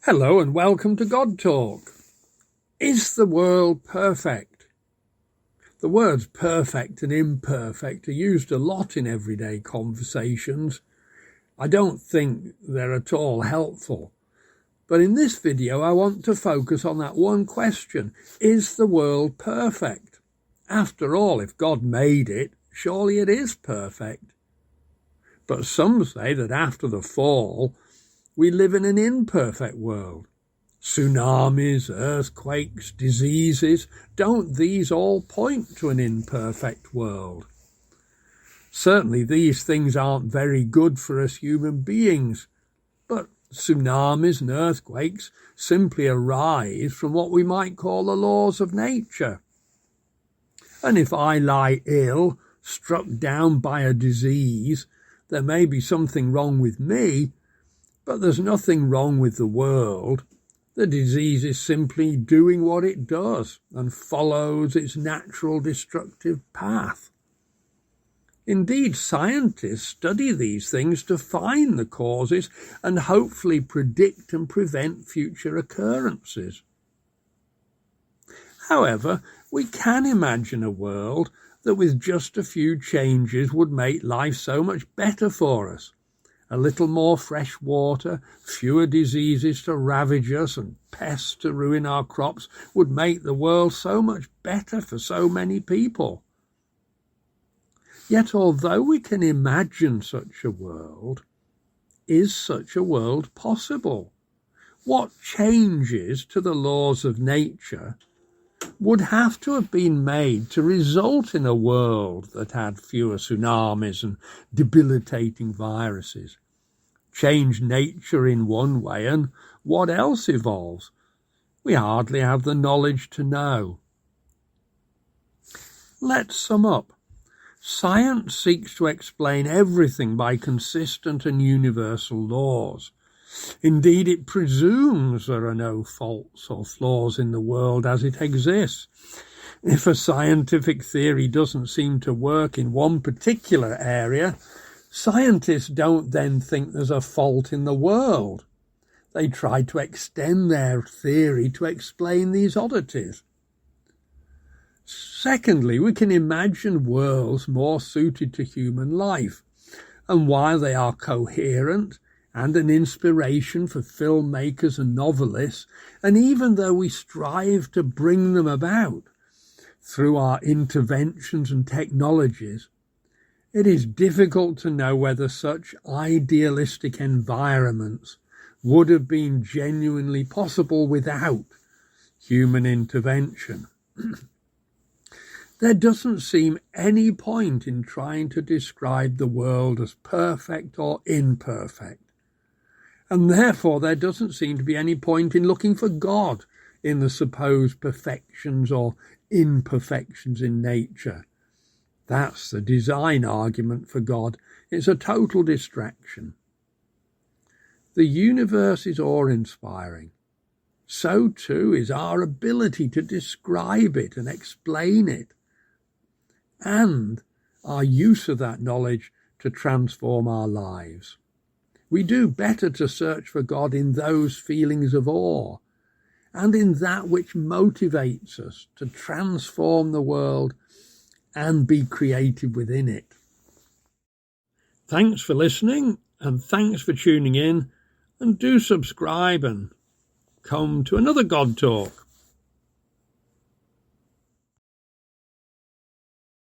Hello and welcome to God Talk. Is the world perfect? The words perfect and imperfect are used a lot in everyday conversations. I don't think they're at all helpful. But in this video, I want to focus on that one question. Is the world perfect? After all, if God made it, surely it is perfect. But some say that after the fall, we live in an imperfect world. Tsunamis, earthquakes, diseases, don't these all point to an imperfect world? Certainly these things aren't very good for us human beings, but tsunamis and earthquakes simply arise from what we might call the laws of nature. And if I lie ill, struck down by a disease, there may be something wrong with me, but there's nothing wrong with the world. The disease is simply doing what it does and follows its natural destructive path. Indeed, scientists study these things to find the causes and hopefully predict and prevent future occurrences. However, we can imagine a world that with just a few changes would make life so much better for us. A little more fresh water, fewer diseases to ravage us and pests to ruin our crops would make the world so much better for so many people. Yet although we can imagine such a world, is such a world possible? What changes to the laws of nature would have to have been made to result in a world that had fewer tsunamis and debilitating viruses? Change nature in one way, and what else evolves? We hardly have the knowledge to know. Let's sum up. Science seeks to explain everything by consistent and universal laws. Indeed, it presumes there are no faults or flaws in the world as it exists. If a scientific theory doesn't seem to work in one particular area, scientists don't then think there's a fault in the world. They try to extend their theory to explain these oddities. Secondly, we can imagine worlds more suited to human life, and while they are coherent and an inspiration for filmmakers and novelists, and even though we strive to bring them about through our interventions and technologies, it is difficult to know whether such idealistic environments would have been genuinely possible without human intervention. There doesn't seem any point in trying to describe the world as perfect or imperfect. And therefore there doesn't seem to be any point in looking for God in the supposed perfections or imperfections in nature. That's the design argument for God. It's a total distraction. The universe is awe-inspiring. So too is our ability to describe it and explain it, and our use of that knowledge to transform our lives. We do better to search for God in those feelings of awe and in that which motivates us to transform the world and be creative within it. Thanks for listening, and thanks for tuning in, and do subscribe and come to another God Talk.